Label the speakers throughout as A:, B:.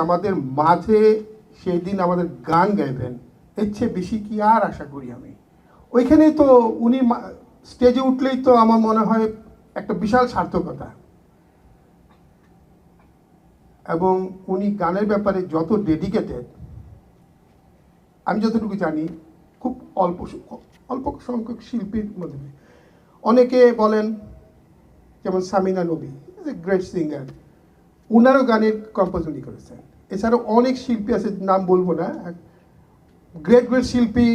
A: আমাদের মাঝে সেই দিন আমাদের গান গাইবেন, এর চেয়ে বেশি কি আর আশা করি আমি। ওইখানেই তো উনি স্টেজে উঠলেই তো আমার মনে হয় একটা বিশাল সার্থকতা। এবং উনি গানের ব্যাপারে যত ডেডিকেটেড, আমি যতটুকু জানি খুব অল্প সংখ্যক শিল্পীর মধ্যে অনেকে বলেন, যেমন সামিনা নবী ইজ এ গ্রেট সিঙ্গার, উনারও গানের কম্পোজ উনি করেছেন। এছাড়াও অনেক শিল্পী আছে, নাম বলবো না, গ্রেট গ্রেট শিল্পী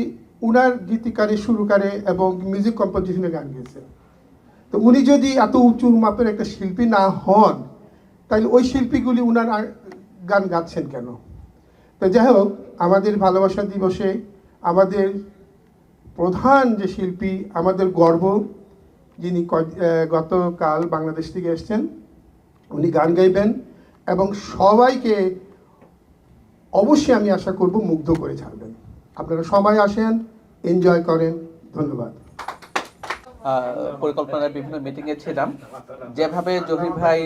A: উনার গীতিকারে সুরকারে এবং মিউজিক কম্পোজিশনে গান গেয়েছেন। তো উনি যদি এত উঁচু মাপের একটা শিল্পী না হন, তাহলে ওই শিল্পীগুলি উনার গান গাচ্ছেন কেন? তো যাই হোক, আমাদের ভালোবাসা দিবসে আমাদের প্রধান যে শিল্পী, আমাদের গর্ব, যিনি গতকাল বাংলাদেশ থেকে এসছেন, উনি গান গাইবেন এবং সবাইকে অবশ্যই আমি আশা করব মুগ্ধ করে ছাড়বেন। আপনারা সবাই আসেন, এনজয় করেন। ধন্যবাদ।
B: পরিকল্পনার বিভিন্ন মিটিংয়ে ছিলাম, যেভাবে জহির ভাই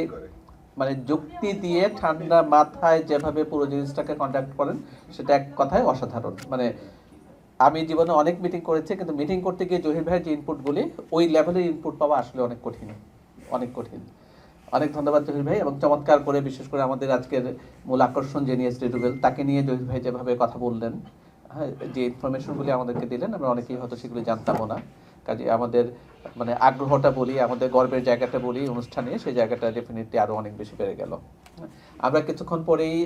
B: মানে যুক্তি দিয়ে ঠান্ডা মাথায় যেভাবে পুরো জিনিসটাকে কন্ডাক্ট করেন, সেটা এক কথায় অসাধারণ। মানে আমি জীবনে অনেক মিটিং করেছি, কিন্তু মিটিং করতে গিয়ে জহির ভাইয়ের যে ইনপুটগুলি, ওই লেভেলের ইনপুট পাওয়া আসলে অনেক কঠিন, অনেক কঠিন। অনেক ধন্যবাদ জহির ভাই। এবং চমৎকার করে, বিশেষ করে আমাদের আজকের মূল আকর্ষণ যিনি এসডি রুবেল, তাকে নিয়ে জহির ভাই যেভাবে কথা বললেন, হ্যাঁ, যে ইনফরমেশনগুলি আমাদেরকে দিলেন, আমরা অনেকেই হয়তো সেগুলি জানতামও না। কাজে আমাদের মানে আগ্রহটা বলি, আমাদের গর্বের জায়গাটা বলি অনুষ্ঠানে, সেই জায়গাটা ডেফিনেটলি আরও অনেক বেশি বেড়ে গেল। আমরা কিছুক্ষণ পরেই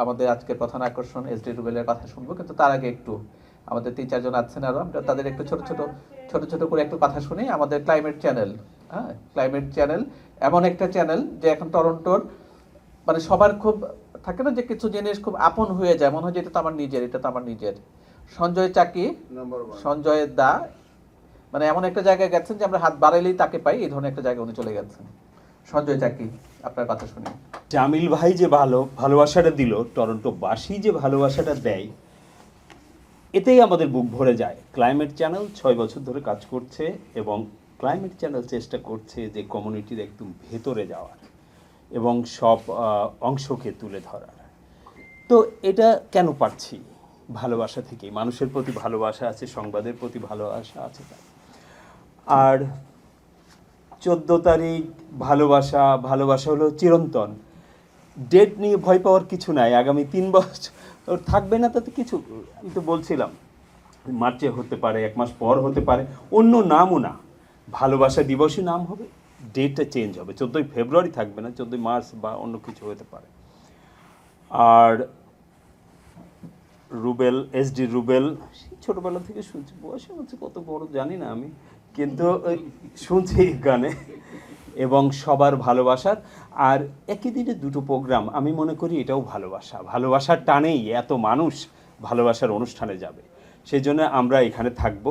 B: আমাদের আজকের প্রধান আকর্ষণ এসডি রুবেলের কথা শুনবো, কিন্তু তার আগে একটু আমাদের 3-4 জন আছেন আরও, আমরা তাদের একটু ছোট ছোট করে একটু কথা শুনি। আমাদের ক্লাইমেট চ্যানেল, হ্যাঁ, ক্লাইমেট চ্যানেল এমন একটা চ্যানেল যে এখন টরন্টোর মানে সবার খুব থাকে না, যে কিছু জিনিস খুব আপন হয়ে যায়, মনে হয় যে এটা তো আমার নিজের, এটা তো আমার নিজের। সঞ্জয় চাকি, সঞ্জয় দা, মানে এমন একটা জায়গায় গেছেন যে আমরা হাত বাড়াইলেই তাকে পাই, এই ধরনের একটা জায়গায় উনি চলে গেছেন। সঞ্জয় চাকি, আপনার কথা শুনি।
C: জামিল ভাই যে ভালোবাসাটা দিল, টরন্টোবাসী যে ভালোবাসাটা দেয়, এতেই আমাদের বুক ভরে যায়। ক্লাইমেট চ্যানেল 6 বছর ধরে কাজ করছে এবং ক্লাইমেট চ্যানেল চেষ্টা করছে যে কমিউনিটির একদম ভেতরে যাওয়ার এবং সব অংশকে তুলে ধরার। তো এটা কেন পারছি? ভালোবাসা থেকেই, মানুষের প্রতি ভালোবাসা আছে, সংবাদের প্রতি ভালোবাসা আছে। আর 14 তারিখ ভালোবাসা হলো চিরন্তন। ডেট নিয়ে ভয় পাওয়ার কিছু নাই, আগামী 3 বছর থাকবে না তাতে কিছু। আমি তো বলছিলাম মার্চে হতে পারে, 1 মাস পর হতে পারে, অন্য নামও না, ভালোবাসা দিবসই নাম হবে, ডেটটা চেঞ্জ হবে। 14ই ফেব্রুয়ারি থাকবে না, 14ই মার্চ বা অন্য কিছু হতে পারে। আর রুবেল, এসডি রুবেল, ছোটোবেলা থেকে শুনছি, বয়সে হচ্ছে কত বড় জানি না আমি, কিন্তু শুনছি গানে এবং সবার ভালোবাসার। আর একই দিনে 2টো প্রোগ্রাম, আমি মনে করি এটাও ভালোবাসার টানেই এত মানুষ ভালোবাসার অনুষ্ঠানে যাবে। সেই জন্য আমরা এখানে থাকব,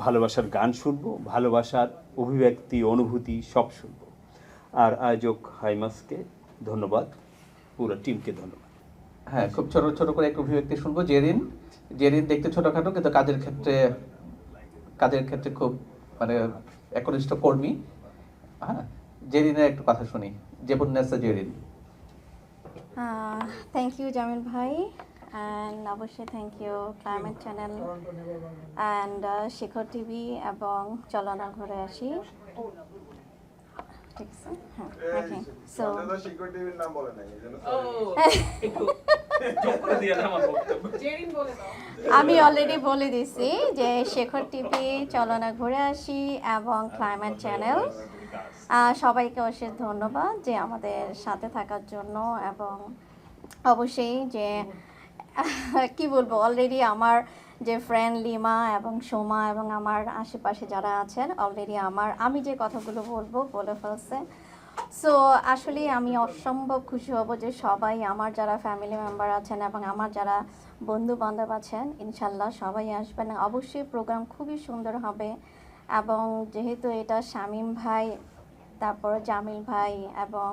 C: ভালোবাসার গান শুনবো, ভালোবাসার অভিব্যক্তি, অনুভূতি সব শুনবো। আর আয়োজক হাইমাসকে ধন্যবাদ, পুরো টিমকে ধন্যবাদ।
B: হ্যাঁ, খুব ছোট ছোট করে একটু অভিব্যক্তি শুনবো। জেরিন দেখতে ছোটখাটো, কিন্তু কাজের ক্ষেত্রে খুব মানে একনিষ্ঠ কর্মী। হ্যাঁ, জেরিনের একটু কথা শুনি। জেবুন্নেসা জেরিন।
D: থ্যাংক ইউ জামিল ভাই, অ্যান্ড অবশ্যই thank you climate channel and Shikhor TV এবং চলো না ঘুরে আসি। ঠিক আছে, হ্যাঁ, ওকে। সো আমি অলরেডি বলে দিছি যে শেখর টিভি, চলো না ঘুরে আসি এবং ক্লাইমেট চ্যানেল, সবাইকে অশেষ ধন্যবাদ যে আমাদের সাথে থাকার জন্য। এবং অবশ্যই যে কি বলবো, অলরেডি আমার যে ফ্রেন্ড লিমা এবং সোমা এবং আমার আশেপাশে যারা আছেন, অলরেডি আমি যে কথাগুলো বলবো বলে ফেলছে। সো আসলে আমি অসম্ভব খুশি হব যে সবাই, আমার যারা ফ্যামিলি মেম্বার আছেন এবং আমার যারা বন্ধু বান্ধব আছেন, ইনশাল্লাহ সবাই আসবেন। অবশ্যই প্রোগ্রাম খুবই সুন্দর হবে। এবং যেহেতু এটা শামীম ভাই, তারপরে জামিল ভাই এবং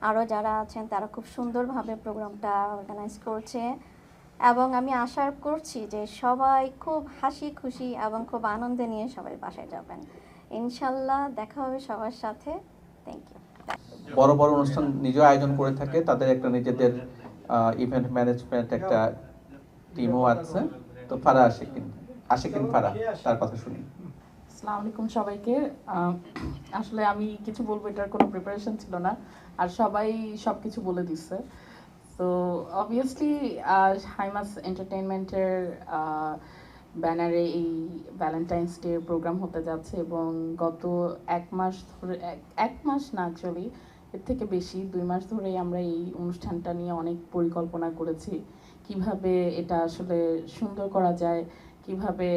D: আরও যারা আছেন, তারা খুব সুন্দরভাবে প্রোগ্রামটা অর্গানাইজ করছে। এবং আমি আশা করছি যে সবাই খুব হাসি খুশি এবং খুব আনন্দে নিয়ে সবাই বাসায় যাবেন। ইনশাল্লাহ দেখা হবে সবার সাথে। Thank you.
B: বড় বড় অনুষ্ঠান নিজেও আয়োজন করে থাকে, তাদের একটা নিজেদের ইভেন্ট ম্যানেজমেন্ট একটা টিমও আছে। তো ফারা আশিকিন ফারা, তার কথা শুনি।
E: আসসালামু আলাইকুম সবাইকে। আসলে আমি কিছু বলবো, এটার কোনো প্রিপারেশন ছিল না, আর সবাই সব কিছু বলে দিচ্ছে। তো অবভিয়াসলি হাইমাস এন্টারটেইনমেন্টের ব্যানারে এই ভ্যালেন্টাইন্স ডে প্রোগ্রাম হতে যাচ্ছে, এবং গত এক মাস ধরে, এক মাস না অ্যাকচুয়ালি এর থেকে বেশি, 2 মাস ধরেই আমরা এই অনুষ্ঠানটা নিয়ে অনেক পরিকল্পনা করেছি, কিভাবে এটা আসলে সুন্দর করা যায়, কিভাবে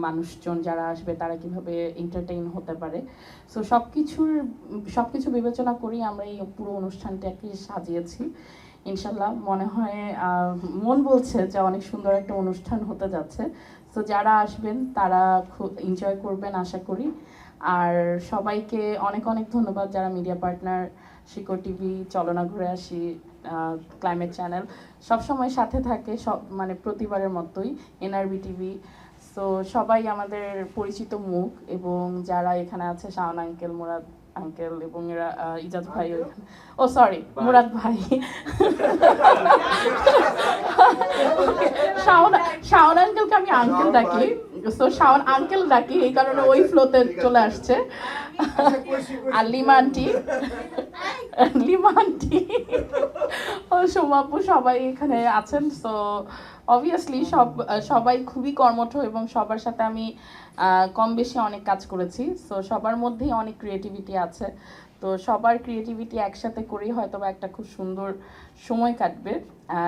E: মানুষজন যারা আসবে তারা কিভাবে এন্টারটেইন হতে পারে। সো সব কিছু বিবেচনা করেই আমরা এই পুরো অনুষ্ঠানটাকে সাজিয়েছি। ইনশাল্লাহ মনে হয়, মন বলছে যে অনেক সুন্দর একটা অনুষ্ঠান হতে যাচ্ছে। সো যারা আসবেন তারা খুব এনজয় করবেন আশা করি। আর সবাইকে অনেক অনেক ধন্যবাদ যারা মিডিয়া পার্টনার, শিকড় টিভি, চলনা ঘুরে আসি, ক্লাইমেট চ্যানেল সবসময় সাথে থাকে, সব মানে প্রতিবারের মতোই, এনআরবি টিভি। সো সবাই আমাদের পরিচিত মুখ, এবং যারা এখানে আছে, শাওন আঙ্কেল, মুরাদ আঙ্কেল, এবং এরা ইজাজ ভাই, ও সরি মুরাদ ভাই, শাওন আঙ্কেলকে আমি আঙ্কেল ডাকি, সো শাওন আঙ্কেল ডাকি এই কারণে ওই ফ্লোতে চলে আসছে। আর লিমান্টি ও সোমাপু সবাই এখানে আছেন। সো অবভিয়াসলি সবাই খুবই কর্মঠ, এবং সবার সাথে আমি কম বেশি অনেক কাজ করেছি। সো সবার মধ্যেই অনেক ক্রিয়েটিভিটি আছে। তো সবার ক্রিয়েটিভিটি একসাথে করেই হয়তো বা একটা খুব সুন্দর সময় কাটবে,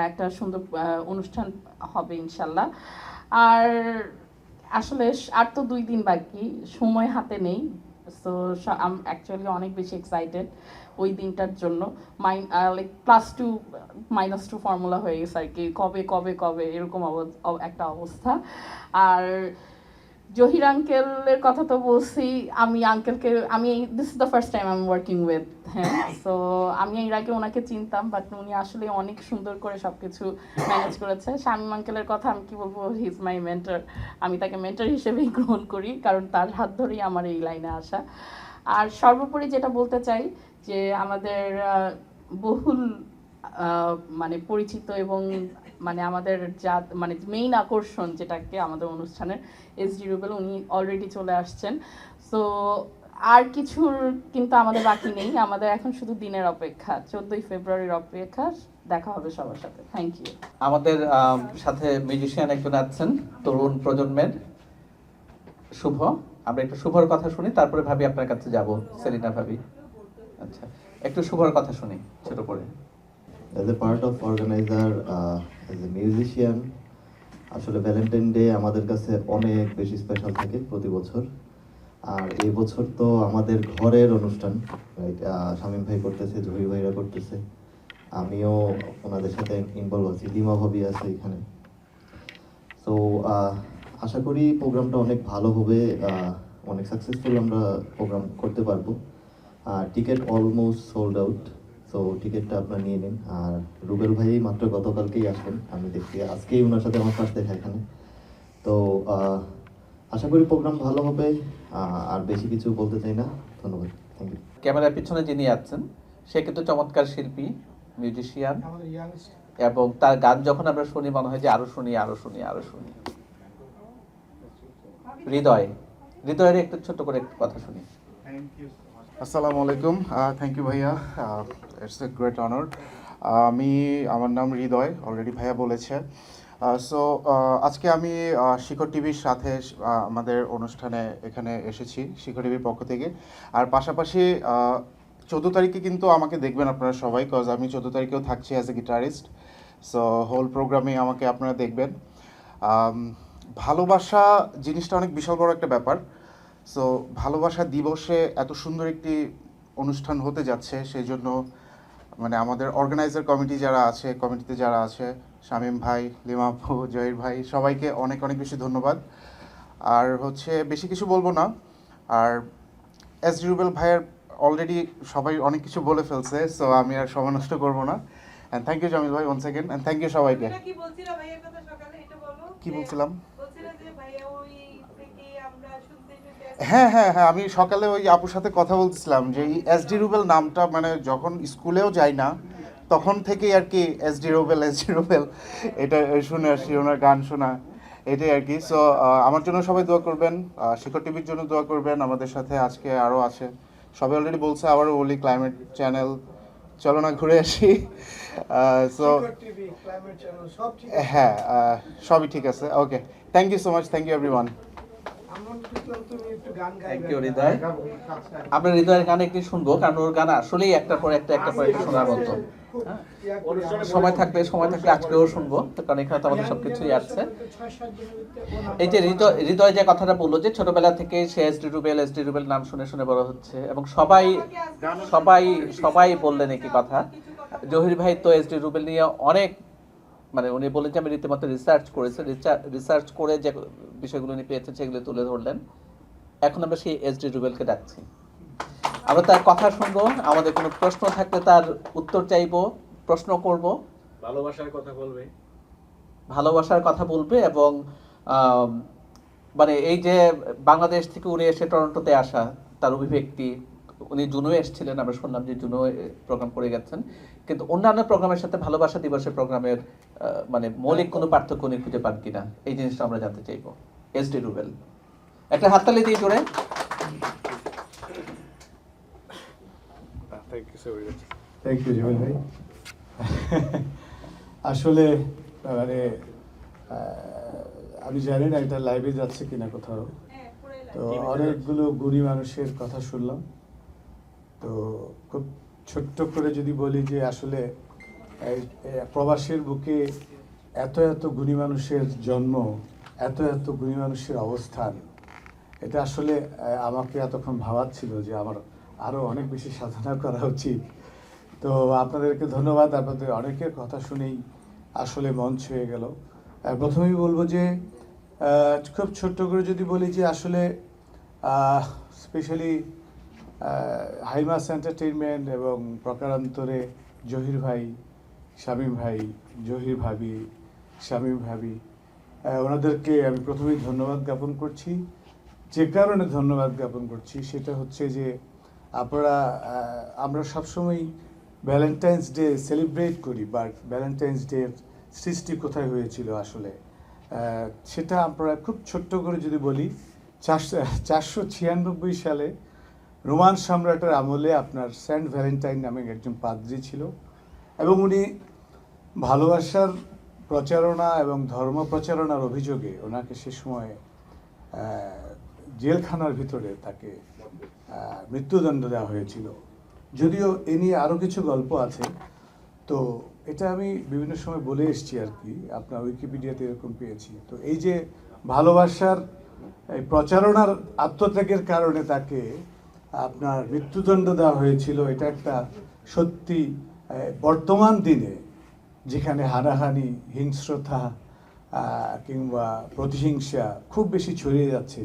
E: একটা সুন্দর অনুষ্ঠান হবে ইনশাল্লাহ। আর আসলে আর তো 2 দিন বাকি, সময় হাতে নেই। সো আম অ্যাকচুয়ালি অনেক বেশি এক্সাইটেড ওই দিনটার জন্য। লাইক +2 -2 ফর্মুলা হয়ে গেছে আর কি, কবে কবে কবে এরকম একটা অবস্থা। আর জহির আঙ্কেলের কথা তো বলছি, আমি this is the first time I am working with, হ্যাঁ। সো আমি এর আগে ওনাকে চিনতাম, বাট উনি আসলে অনেক সুন্দর করে সব কিছু ম্যানেজ করেছে। শামীম আঙ্কেলের কথা আমি কি বলবো, হি ইজ মাই মেন্টর। আমি তাকে মেন্টর হিসেবেই গ্রহণ করি, কারণ তার হাত ধরেই আমার এই লাইনে আসা। আর সর্বোপরি যেটা বলতে চাই, যে আমাদের বহুল মানে পরিচিত, এবং মানে আমাদের যা মানে মেইন আকর্ষণ যেটাকে আমাদের অনুষ্ঠানের, এসডি রুবেল, উনি অলরেডি চলে আসছেন। সো আর কিছুর কিন্তু আমাদের বাকি নেই, আমাদের এখন শুধু দিনের অপেক্ষা, 14ই ফেব্রুয়ারির অপেক্ষা। দেখা হবে সবার সাথে। Thank you.
B: আমাদের সাথে মিউজিশিয়ান একজন আছেন তরুণ প্রজন্মের, শুভ। আমরা একটু শুভর কথা শুনি, তারপরে ভাবি আপনার কাছে যাব। সেলিনা ভাবি, আচ্ছা একটু শুভর কথা শুনি ছোট করে।
F: As a part of organizer, as a musician, আসলে ভ্যালেন্টাইন ডে আমাদের কাছে অনেক বেশি স্পেশাল থাকে প্রতি বছর। আর এই বছর তো আমাদের ঘরের অনুষ্ঠান, রাইট? শামীম ভাই করতেছে, জহির ভাইরা করতেছে, আমিও ওনাদের সাথে ইনভলভ আছি, লিমা ভাবি আছে এখানে। সো আশা করি প্রোগ্রামটা অনেক ভালো হবে, অনেক সাকসেসফুল আমরা প্রোগ্রাম করতে পারবো। Ticket almost sold out, so টিকিটটা আপনারা নিয়ে নিন। আর রুবেল ভাই মাত্র গতকালকেই আসলেন, আমি দেখছি আজকেই ওনার সাথে আমার ফার্স্ট দেখা এখানে। তো আশা করি প্রোগ্রাম ভালো হবে, আর বেশি কিছু বলতে চাই না। ধন্যবাদ, থ্যাংক ইউ।
B: ক্যামেরার পিছনে যিনি আছেন সে কিন্তু চমৎকার শিল্পী, মিউজিশিয়ান, এবং তার গান যখন আমরা শুনি মনে হয় যে আরো শুনি আরো শুনি আরো শুনি। হৃদয়ের একটু ছোট করে একটু কথা শুনি।
G: আসসালামু আলাইকুম, থ্যাংক ইউ ভাইয়া, ইটস এ গ্রেট অনার। আমার নাম হৃদয়, অলরেডি ভাইয়া বলেছে। সো আজকে আমি শিকড় টিভির সাথে আমাদের অনুষ্ঠানে এখানে এসেছি, শিকড় টিভির পক্ষ থেকে। আর পাশাপাশি 14 তারিখে কিন্তু আমাকে দেখবেন আপনারা সবাই, কজ আমি 14 তারিখেও থাকছি as a guitarist. So whole প্রোগ্রামে আমাকে আপনারা দেখবেন। ভালোবাসা জিনিসটা অনেক বিশাল বড় একটা ব্যাপার। সো ভালোবাসা দিবসে এত সুন্দর একটি অনুষ্ঠান হতে যাচ্ছে, সেই জন্য মানে আমাদের অর্গানাইজার কমিটিতে যারা আছে, শামীম ভাই, লিমা আপু, জহির ভাই, সবাইকে অনেক অনেক বেশি ধন্যবাদ। আর বেশি কিছু বলবো না। আর এসডি রুবেল ভাইয়ের অলরেডি সবাই অনেক কিছু বলে ফেলছে, সো আমি আর সময় নষ্ট করবো না। অ্যান্ড থ্যাংক ইউ জামিল ভাই once second, and thank you সবাইকে। কি বলছিলাম? হ্যাঁ, আমি সকালে ওই আপুর সাথে কথা বলছিলাম যে এই এসডি রুবেল নামটা, মানে যখন স্কুলেও যাই না, তখন থেকেই আর কি এসডি রুবেল এটা শুনে আসছি, ওনার গান শোনা, এটাই আর কি। সো আমার জন্য সবাই দোয়া করবেন, শিখর টিভির জন্য দোয়া করবেন। আমাদের সাথে আজকে আরও আছে, সবাই অলরেডি বলছে, আবারও বলি, ক্লাইমেট চ্যানেল, চলো না ঘুরে আসি। সো হ্যাঁ, সবই ঠিক আছে। Okay, thank you so much, thank you everyone.
B: Thank you Hriday. আমরা হৃদয়ের গান একটি শুনবো, কারণ ওর গান আসলেই একটার পর একটা শোনার মতো। হ্যাঁ? সময় থাকলে আজকেও শুনবো, কারণ এখানে তো আমাদের সবকিছুই আছে। এই যে হৃদয় যে কথাটা বললো যে ছোটবেলা থেকে সে এসডি রুবেল নাম শুনে শুনে বড় হচ্ছে, এবং সবাই বললেন একই কথা। জহির ভাই তো এসডি রুবেল নিয়ে অনেক, মানে উনি বলেন যে আমি রীতিমতো রিসার্চ করে যে বিষয়গুলো উনি পেয়েছেন সেগুলো তুলে ধরলেন। এখন আমরা সেই এসডি রুবেলকে ডাকছি, আমরা তার কথা শুনবো, আমাদের কোনো প্রশ্ন থাকলে তার উত্তর চাইবো, প্রশ্ন করব, ভালোবাসার কথা বলবে এবং মানে এই যে বাংলাদেশ থেকে উনি এসে টরন্টোতে আসা, তার অভিব্যক্তি, উনি জুনো এসেছিলেন, আমরা শুনলাম যে জুনো প্রোগ্রাম করে গেছেন, কিন্তু অন্যান্য প্রোগ্রামের সাথে ভালোবাসা দিবসের প্রোগ্রামের মানে মৌলিক কোনো পার্থক্য উনি খুঁজে পান কিনা, এই জিনিসটা আমরা জানতে চাইবো। এসডি রুবেল, একটা হাততালি দিয়ে জোরে।
H: থ্যাংক ইউ জুবেল ভাই। আসলে মানে আমি জানি না এটা লাইভে যাচ্ছে কিনা কোথাও, তো অনেকগুলো গুণী মানুষের কথা শুনলাম। তো খুব ছোট্ট করে যদি বলি যে আসলে প্রবাসের বুকে এত গুণী মানুষের জন্ম, এত গুণী মানুষের অবস্থান, এটা আসলে আমাকে এতক্ষণ ভাবাচ্ছিল যে আমার আরও অনেক বেশি সাধনা করা উচিত। তো আপনাদেরকে ধন্যবাদ, আপনাদের অনেকের কথা শুনেই আসলে মন ছুঁয়ে গেল। প্রথমেই বলবো যে খুব ছোট্ট করে যদি বলি যে আসলে স্পেশালি হাইমাস এন্টারটেইনমেন্ট এবং প্রকারান্তরে জহির ভাই, শামীম ভাই, জহির ভাবি, শামীম ভাবি, ওনাদেরকে আমি প্রথমেই ধন্যবাদ জ্ঞাপন করছি। যে কারণে ধন্যবাদ জ্ঞাপন করছি সেটা হচ্ছে যে আমরা সবসময় ভ্যালেন্টাইন্স ডে সেলিব্রেট করি, বাট ভ্যালেন্টাইন্স ডের সৃষ্টি কোথায় হয়েছিল আসলে সেটা আমরা খুব ছোট্ট করে যদি বলি, 496 সালে রোমান সম্রাটের আমলে আপনার সেন্ট ভ্যালেন্টাইন নামে একজন পাদ্রী ছিল, এবং উনি ভালোবাসার প্রচারণা এবং ধর্ম প্রচারণার অভিযোগে ওনাকে সে সময় জেলখানার ভিতরে তাকে মৃত্যুদণ্ড দেওয়া হয়েছিল। যদিও এ নিয়ে আরও কিছু গল্প আছে, তো এটা আমি বিভিন্ন সময় বলে এসেছি আর কি, আপনার উইকিপিডিয়াতে এরকম পেয়েছি। তো এই যে ভালোবাসার এই প্রচারণার আত্মত্যাগের কারণে তাকে আপনার মৃত্যুদণ্ড দেওয়া হয়েছিল, এটা একটা সত্যি বর্তমান দিনে যেখানে হানাহানি, হিংস্রতা কিংবা প্রতিহিংসা খুব বেশি ছড়িয়ে যাচ্ছে,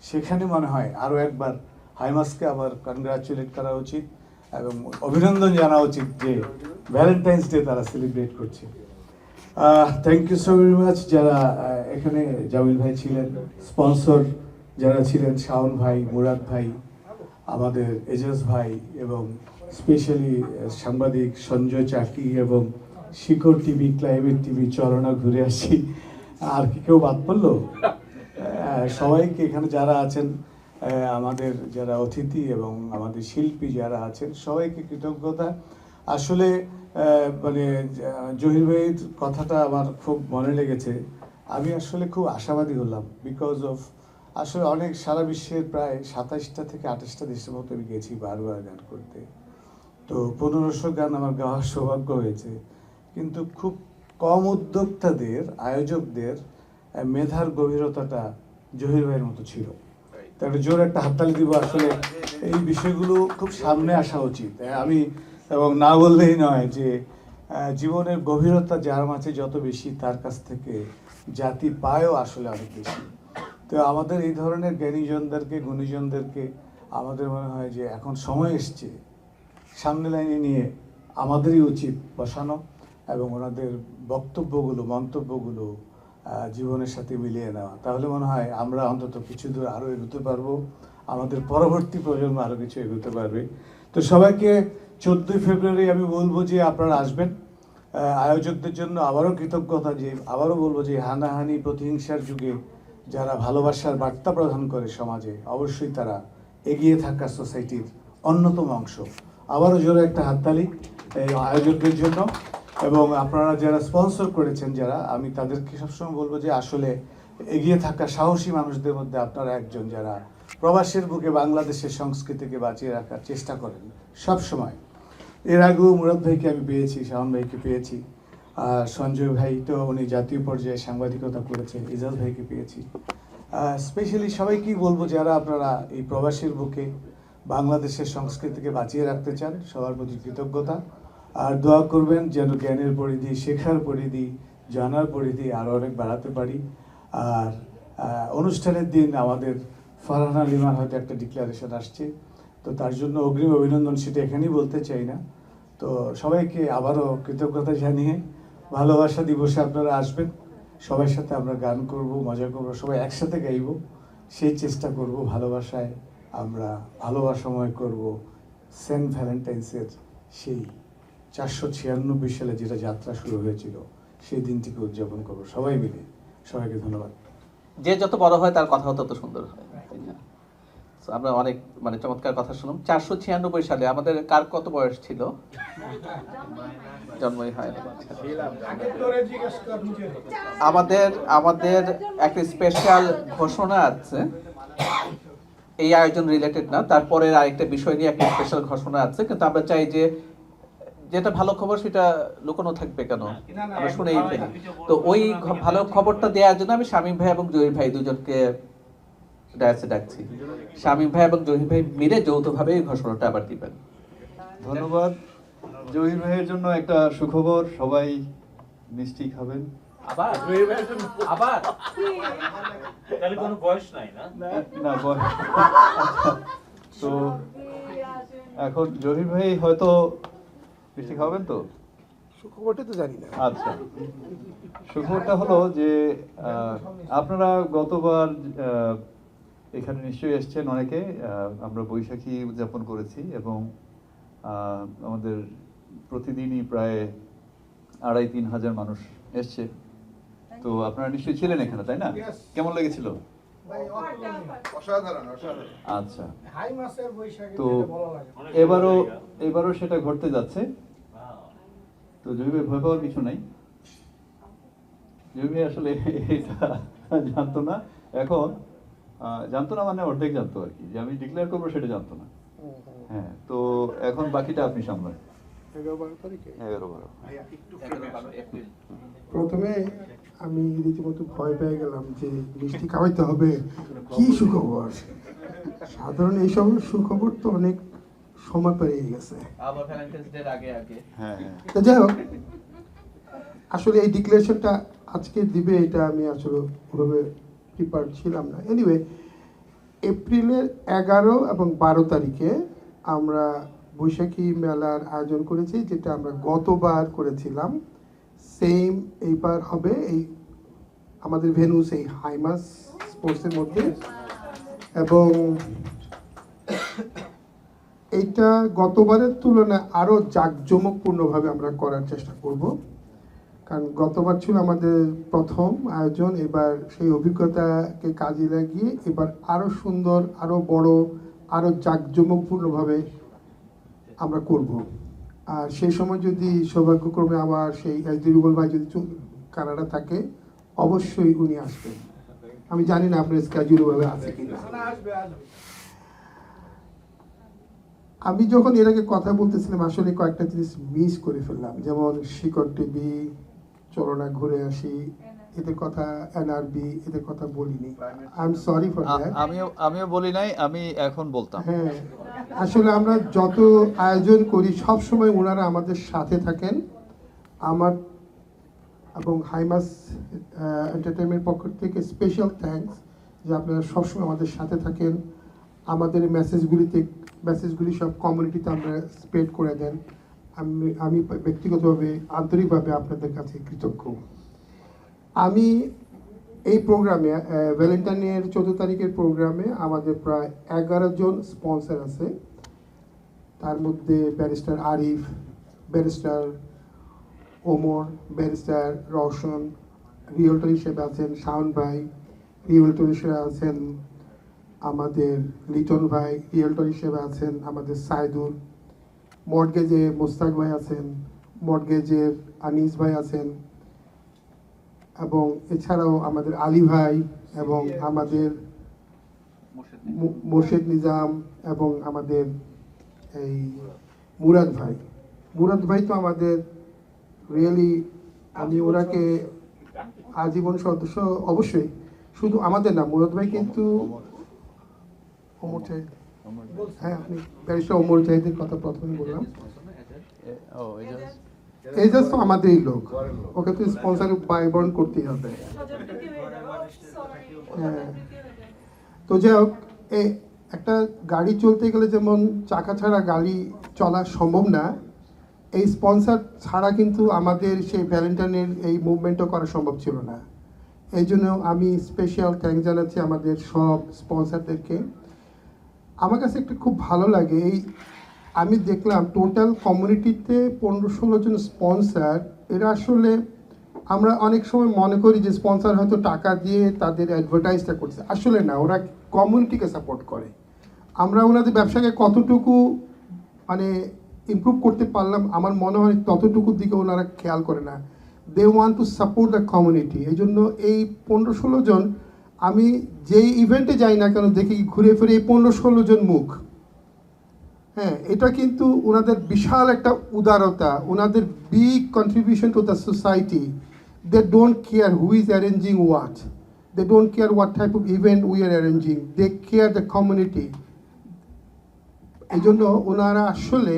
H: সেখানে মনে হয় আরও একবার হাইমাসকে আবার কনগ্রাচুলেট করা উচিত এবং অভিনন্দন জানা উচিত যে ভ্যালেন্টাইন্স ডে তারা সেলিব্রেট করছে। Thank you so very much যারা এখানে, জামিল ভাই ছিলেন, স্পন্সর যারা ছিলেন, শাওন ভাই, মুরাদ ভাই, আমাদের এজাজ ভাই, এবং স্পেশালি সাংবাদিক সঞ্জয় চাকি এবং শিখর টিভি, ক্লাইমেট টিভি, চলনা ঘুরে আসি, আর কি কেউ বাদ পড়লো? সবাইকে এখানে যারা আছেন, আমাদের যারা অতিথি এবং আমাদের শিল্পী যারা আছেন, সবাইকে কৃতজ্ঞতা। আসলে মানে জহির ভাইয়ের কথাটা আমার খুব মনে লেগেছে। আমি আসলে খুব আশাবাদী হলাম বিকজ অফ আসলে অনেক সারা বিশ্বের প্রায় 27টা থেকে 28টা দেশের মতো আমি গেছি বারবার গান করতে। তো 1500 গান আমার গাওয়ার সৌভাগ্য হয়েছে, কিন্তু খুব কম উদ্যোক্তাদের, আয়োজকদের মেধার গভীরতাটা জহির ভাইয়ের মতো ছিল। তাহলে জোর একটা হাততালি দিব। আসলে এই বিষয়গুলো খুব সামনে আসা উচিত। আমি এবং না বললেই নয় যে জীবনের গভীরতা যার মাঝে যত বেশি, তার কাছ থেকে জাতি পায়ও আসলে অনেক বেশি। তো আমাদের এই ধরনের জ্ঞানীজনদেরকে, গুণীজনদেরকে আমাদের মনে হয় যে এখন সময় এসছে সামনে লাইনে নিয়ে আমাদেরই উচিত বসানো এবং ওনাদের বক্তব্যগুলো, মন্তব্যগুলো জীবনের সাথে মিলিয়ে নেওয়া। তাহলে মনে হয় আমরা অন্তত কিছু দূর আরও এগোতে পারবো, আমাদের পরবর্তী প্রজন্ম আরও কিছু এগোতে পারবে। তো সবাইকে 14ই ফেব্রুয়ারি আমি বলবো যে আপনারা আসবেন। আয়োজকদের জন্য আবারও কৃতজ্ঞতা, যে আবারও বলবো যে হানাহানি প্রতিহিংসার যুগে যারা ভালোবাসার বার্তা প্রদান করে সমাজে, অবশ্যই তারা এগিয়ে থাকা সোসাইটির অন্যতম অংশ। আবারও জোরে একটা হাততালি এই আয়োজকদের জন্য। এবং আপনারা যারা স্পন্সর করেছেন, যারা, আমি তাদেরকে সবসময় বলবো যে আসলে এগিয়ে থাকা সাহসী মানুষদের মধ্যে আপনারা একজন, যারা প্রবাসের বুকে বাংলাদেশের সংস্কৃতিকে বাঁচিয়ে রাখার চেষ্টা করেন সব সময়। এর আগেও মুরাদ ভাইকে আমি পেয়েছি, শাওন ভাইকে পেয়েছি, সঞ্জয় ভাই তো উনি জাতীয় পর্যায়ে সাংবাদিকতা করেছেন, ইজাজ ভাইকে পেয়েছি। স্পেশালি সবাইকেই বলবো যারা আপনারা এই প্রবাসের বুকে বাংলাদেশের সংস্কৃতিকে বাঁচিয়ে রাখতে চান, সবার প্রতি কৃতজ্ঞতা। আর দোয়া করবেন যেন জ্ঞানের পরিধি, শেখার পরিধি, জানার পরিধি আরও অনেক বাড়াতে পারি। আর অনুষ্ঠানের দিন আমাদের ফারহানা লিমার হয়তো একটা ডিক্লারেশন আসছে, তো তার জন্য অগ্রিম অভিনন্দন, সেটা এখানেই বলতে চাই না। তো সবাইকে আবারও কৃতজ্ঞতা জানিয়ে ভালোবাসা দিবসে আপনারা আসবেন, সবার সাথে আমরা গান করব, মজা করব, সবাই একসাথে গাইব, সেই চেষ্টা করব। ভালোবাসায় আমরা ভালোবাসাময় করব সেন্ট ভ্যালেন্টাইন্সের সেই 496 সালে যেটা যাত্রা শুরু হয়েছিল, সেই দিনটিকে উদযাপন করব সবাই মিলে। সবাইকে ধন্যবাদ।
B: যে যত বড় হয় তার কথাও তত সুন্দর হয়। So, আমরা অনেক মানে চমৎকার কথা শুনলাম। 496 সালে আমাদের কার কত বয়স ছিল? জন্মই হয়নি। আমাদের আমাদের একটা স্পেশাল ঘোষণা আছে, এই আয়োজন রিলেটেড না, তারপরের আরেকটা বিষয় নিয়ে একটা স্পেশাল ঘোষণা আছে, কিন্তু আমরা চাই যে যেটা ভালো খবর সেটা লুকানো থাকবে কেন, আমরা শুনেই ফেলি। তো ওই ভালো খবরটা দেওয়ার জন্য আমি শামীম ভাই এবং জহির ভাই দুজনকে ডায়াসে ডাকছি। শামীম ভাই এবং জহির ভাই মিলে যৌথভাবে এই ঘোষণাটা আবার দিবেন।
I: ধন্যবাদ। জহির ভাইয়ের জন্য একটা সুখবর, সবাই মিষ্টি খাবেন।
B: আবার আবার
C: তাহলে কোনো বয়স নাই না?
I: না তো এখন জহির ভাই হয়তো মিষ্টি খাবেন তো?
A: সুখবরটা তো জানি না।
I: আচ্ছা, সুখবরটা হলো যে আপনারা গতবার এখানে নিশ্চয়ই এসেছেন অনেকে। আমরা বৈশাখী উদযাপন করেছি এবং আমাদের প্রতিদিনই প্রায় 2,500-3 হাজার মানুষ এসছে। তো আপনারা নিশ্চয়ই ছিলেন এখানে, তাই না? কেমন লেগেছিল? আচ্ছা, তো এবারও সেটা ঘটতে যাচ্ছে। তো জহির ভয় পাওয়ার কিছু নাই। জহির আসলে এটা জানতো না, এখন জানতো না মানে অর্ধেক জানতো আর কি, যে আমি ডিক্লেয়ার করবো সেটা জানতো না। হ্যাঁ, তো এখন বাকিটা আপনি সামলান।
A: 11-12 তারিখে
I: 11-12
A: প্রথমে আমি রীতিমতো ভয় পেয়ে গেলাম যে মিষ্টি খাওয়াইতে হবে, কি সুখবর। সাধারণ এইসব সুখবর তো অনেক সময় পেরিয়ে গেছে।
B: আবার ভ্যালেন্টাইন্স ডে আগে আগে।
I: হ্যাঁ,
A: তো যাই হোক, আসলে এই ডিক্লারেশনটা আজকে দিবে এটা আমি আসলে ওভাবে প্রিপার ছিলাম না। এনিওয়ে, এপ্রিলের 11 এবং 12 তারিখে আমরা বৈশাখী মেলার আয়োজন করেছি, যেটা আমরা গতবার করেছিলাম। সেম এইবার হবে, এই আমাদের ভেন্যু সেই হাইমাস স্পোর্টসের মধ্যে। এবং এইটা গতবারের তুলনায় আরও জাঁকজমকপূর্ণভাবে আমরা করার চেষ্টা করব, কারণ গতবার ছিল আমাদের প্রথম আয়োজন। এবার সেই অভিজ্ঞতাকে কাজে লাগিয়ে এবার আরও সুন্দর, আরও বড়, আরও জাঁকজমকপূর্ণভাবে আমরা করব। আর সেই সময় যদি সৌভাগ্যক্রমে আবার সেই এসডিরুবল ভাই যদি কানাডা থাকে, অবশ্যই উনি আসবেন। আমি জানি না আপনার স্কেজুল ভাবে আছে কিনা। আমি যখন এর আগে কথা বলতেছিলাম, আসলে কয়েকটা জিনিস মিস করে ফেললাম, যেমন শিকড় টিভি, চলো না ঘুরে আসি, এদের কথা, এনআরবি, এদের কথা বলিনি। I am sorry for that.
I: আমিও বলি নাই, আমি এখন বলতাম।
A: হ্যাঁ, আসলে আমরা যত আয়োজন করি সব সময় ওনারা আমাদের সাথে থাকেন। আমার এবং হাইমাস এন্টারটেইনমেন্ট পক্ষ থেকে স্পেশাল থ্যাঙ্কস যে আপনারা সবসময় আমাদের সাথে থাকেন, আমাদের মেসেজগুলি সব কমিউনিটিতে আমরা স্প্রেড করে দেন। আমি ব্যক্তিগতভাবে আন্তরিকভাবে আপনাদের কাছে কৃতজ্ঞ। আমি এই প্রোগ্রামে ভ্যালেন্টাইনের 14 তারিখের প্রোগ্রামে আমাদের প্রায় 11 জন স্পন্সর আছে। তার মধ্যে barrister Arif, barrister Omar, barrister Roushan, realtor হিসেবে আছেন শাওন ভাই, রিয়েলটর হিসেবে আছেন আমাদের লিটন ভাই, রিয়েলটর হিসেবে আছেন আমাদের সাইদুল, মর্টগেজে মোস্তাক ভাই আছেন, মর্টগেজের আনিস ভাই আছেন, এবং এছাড়াও আমাদের আলী ভাই এবং আমাদের মোর্শেদ নিজাম এবং আমাদের এই মুরাদ ভাই তো আমাদের রিয়েলি, আমি ওনাকে আজীবন সদস্য অবশ্যই, শুধু আমাদের না, মুরাদ ভাই কিন্তু ওমর জাহিদ, হ্যাঁ আপনি ব্যারিস্টার ওমর জাহিদের কথা প্রথমে বললাম, এজাজ তো আমাদেরই লোক, ওকে তো স্পন্সর বায়বরণ করতেই হবে। হ্যাঁ, তো যাই হোক, একটা গাড়ি চলতে গেলে যেমন চাকা ছাড়া গাড়ি চলা সম্ভব না, এই স্পন্সর ছাড়া কিন্তু আমাদের সেই ভ্যালেন্টাইনের এই মুভমেন্টও করা সম্ভব ছিল না। এই জন্য আমি স্পেশাল থ্যাঙ্ক জানাচ্ছি আমাদের সব স্পন্সরদেরকে। আমার কাছে একটা খুব ভালো লাগে, এই আমি দেখলাম টোটাল কমিউনিটিতে 15-16 জন স্পন্সর। এরা আসলে, আমরা অনেক সময় মনে করি যে স্পন্সর হয়তো টাকা দিয়ে তাদের অ্যাডভার্টাইজটা করছে, আসলে না, ওরা কমিউনিটিকে সাপোর্ট করে। আমরা ওনাদের ব্যবসাকে কতটুকু মানে ইমপ্রুভ করতে পারলাম, আমার মনে হয় ততটুকুর দিকে ওনারা খেয়াল করে না। They want to support the community. এই জন্য এই 15-16 জন, আমি যেই ইভেন্টে যাই না কেন দেখি ঘুরে ফিরে এই 15-16 জন মুখ। হ্যাঁ, এটা কিন্তু ওনাদের বিশাল একটা উদারতা, ওনাদের big contribution to the society. They don't care who is arranging what. They don't care what type of event we are arranging. They care the community. এই জন্য ওনারা আসলে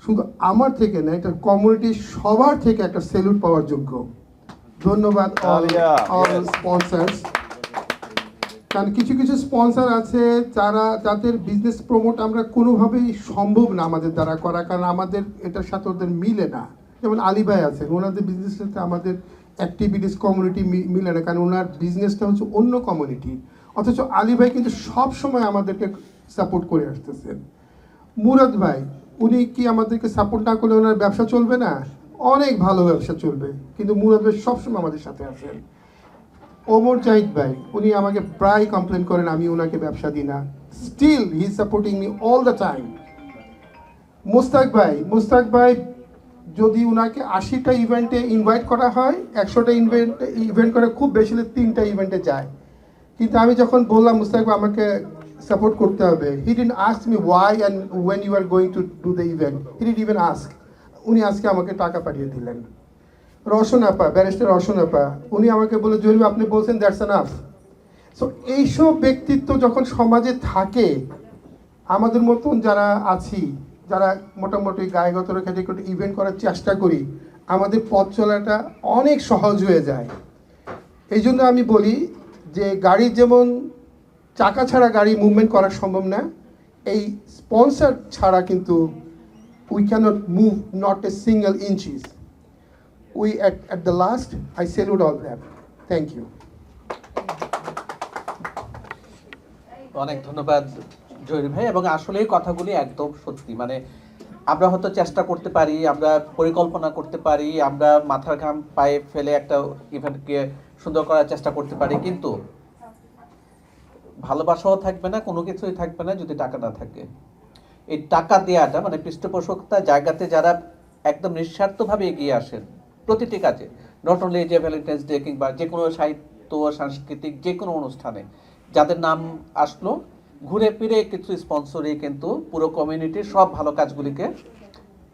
A: শুধু আমার থেকে না, এটা কমিউনিটির সবার থেকে একটা স্যালুট পাওয়ার যোগ্য। ধন্যবাদ অল স্পন্সর্স। কারণ কিছু কিছু স্পন্সর আছে যাদের বিজনেস প্রমোট আমরা কোনোভাবেই সম্ভব না আমাদের দ্বারা করা, কারণ আমাদের এটার সাথে ওদের মিলে না। যেমন আলী ভাই আছেন, ওনাদের বিজনেসের সাথে আমাদের অ্যাক্টিভিটিস কমিউনিটি মিলে না, কারণ ওনার বিজনেসটা হচ্ছে অন্য কমিউনিটি। অথচ আলী ভাই কিন্তু সব সময় আমাদেরকে সাপোর্ট করে আসতেছেন। মুরাদ ভাই, উনি কি আমাদেরকে সাপোর্ট না করলে ওনার ব্যবসা চলবে না? অনেক ভালো ব্যবসা চলবে, কিন্তু মুরাদ ভাই সবসময় আমাদের সাথে আছেন। ওমর জাহিদ ভাই, উনি আমাকে প্রায় কমপ্লেন করেন আমি ওনাকে ব্যবসা দিই না, still he is supporting me all the time. Mustak ভাই যদি ওনাকে 80টা ইভেন্টে ইনভাইট করা হয়, 100টা ইভেন্ট করে খুব বেশি হলে 3টা ইভেন্টে যায়। কিন্তু আমি যখন বললাম মুস্তাক ভাই আমাকে সাপোর্ট করতে হবে, he didn't ask me why and when you are going to do the event, he didn't even ask. উনি আজকে আমাকে টাকা পাঠিয়ে দিলেন। রওশন আপা, ব্যারিস্টার রওশন আপা, উনি আমাকে বলে জহির আপনি বলছেন দ্যাটস এনাফ। সো এইসব ব্যক্তিত্ব যখন সমাজে থাকে, আমাদের মতন যারা আছি, যারা মোটামুটি গায়েগত রেখে একটু ইভেন্ট করার চেষ্টা করি, আমাদের পথ চলাটা অনেক সহজ হয়ে যায়। এই জন্য আমি বলি যে গাড়ি যেমন চাকা ছাড়া গাড়ি মুভমেন্ট করা সম্ভব না, এই স্পন্সর ছাড়া কিন্তু we cannot move not a single inches. We at the last, I salute all them. Thank you.
B: অনেক ধন্যবাদ জহির ভাই, এবং আসলে এই কথাগুলি একদম সত্যি। মানে আমরা হয়তো চেষ্টা করতে পারি, আমরা পরিকল্পনা করতে পারি, আমরা মাথার ঘাম পায়ে ফেলে একটা ইভেন্টকে সুন্দর করার চেষ্টা করতে পারি, কিন্তু ভালোবাসাও থাকবে না, কোনো কিছুই থাকবে না যদি টাকা না থাকে। এই টাকা দেওয়াটা মানে পৃষ্ঠপোষকতা জায়গাতে যারা একদম নিঃস্বার্থভাবে এগিয়ে আসেন প্রতিটি কাজে, নট অনলি যে ভ্যালেন্টাইন্স ডে কিংবা যে কোনো সাহিত্য সাংস্কৃতিক যে কোনো অনুষ্ঠানে যাদের নাম আসলো, ঘুরে ফিরে কিছু স্পন্সরই কিন্তু পুরো কমিউনিটির সব ভালো কাজগুলিকে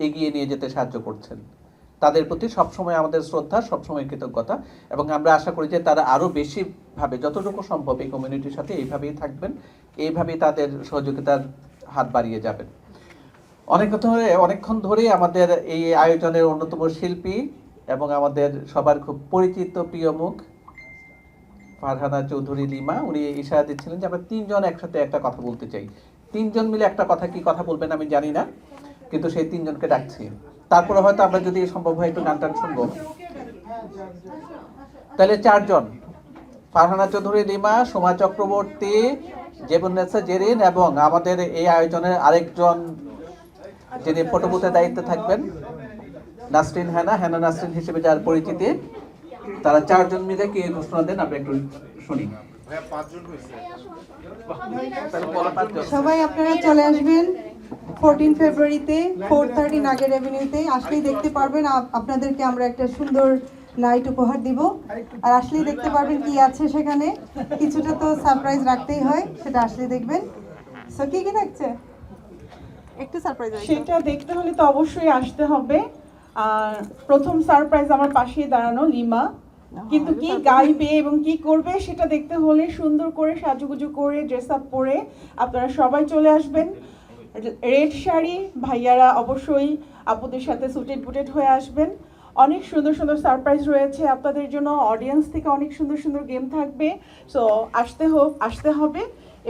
B: এগিয়ে নিয়ে যেতে সাহায্য করছেন। তাদের প্রতি সবসময় আমাদের শ্রদ্ধা, সবসময় কৃতজ্ঞতা, এবং আমরা আশা করি যে তারা আরও বেশিভাবে যতটুকু সম্ভব এই কমিউনিটির সাথে এইভাবেই থাকবেন, এইভাবেই তাদের সহযোগিতার হাত বাড়িয়ে যাবেন। অনেকক্ষণ ধরে আমাদের এই আয়োজনের অন্যতম শিল্পী এবং আমাদের সবার খুব পরিচিত প্রিয় মুখ ফারহানা চৌধুরী লিমা, উনি ইশারা দিচ্ছিলেন যে আমরা 3 জন একসাথে একটা কথা বলতে চাই। 3 জন মিলে একটা কথা, কি কথা বলবেন আমি জানি না, কিন্তু সেই 3 জনকে ডাকছি। তারপরে হয়তো আমরা যদি সম্ভব হয় একটু গান টান শুনবো। তাহলে 4 জন, ফারহানা চৌধুরী লিমা, সোমা চক্রবর্তী, জেবুন্নেসা জেরিন এবং আমাদের এই আয়োজনের আরেকজন যিনি ফটো বুথের দায়িত্বে থাকবেন, নাসরিন হেনা, হেনা নাসরিন হিসেবে যার পরিচিতি, তারা 4 জন মিলে কি ঘোষণা দেন আমরা একটু শুনি।
J: সবাই আপনারা চলে আসবেন 14 ফেব্রুয়ারিতে 4:30 নাগের এভিনিউতে। আসলেই দেখতে পারবেন আপনাদেরকে আমরা একটা সুন্দর নাইট উপহার দিব। আর আসলেই দেখতে পারবেন কি আছে সেখানে, কিছুটা তো সারপ্রাইজ রাখতেই হয়, সেটা আসলেই দেখবেন। সো কি কি থাকছে একটু সারপ্রাইজ আছে,
K: সেটা দেখতে হলে তো অবশ্যই আসতে হবে। আর প্রথম সারপ্রাইজ আমার পাশেই দাঁড়ানো লিমা, কিন্তু কি গাইবে এবং কি করবে সেটা দেখতে হলে সুন্দর করে সাজুগুজু করে ড্রেস আপ পরে আপনারা সবাই চলে আসবেন। রেড শাড়ি, ভাইয়ারা অবশ্যই আপুদের সাথে সুটেড বুটেড হয়ে আসবেন। অনেক সুন্দর সুন্দর সারপ্রাইজ রয়েছে আপনাদের জন্য, অডিয়েন্স থেকে অনেক সুন্দর সুন্দর গেম থাকবে। সো আসতে হবে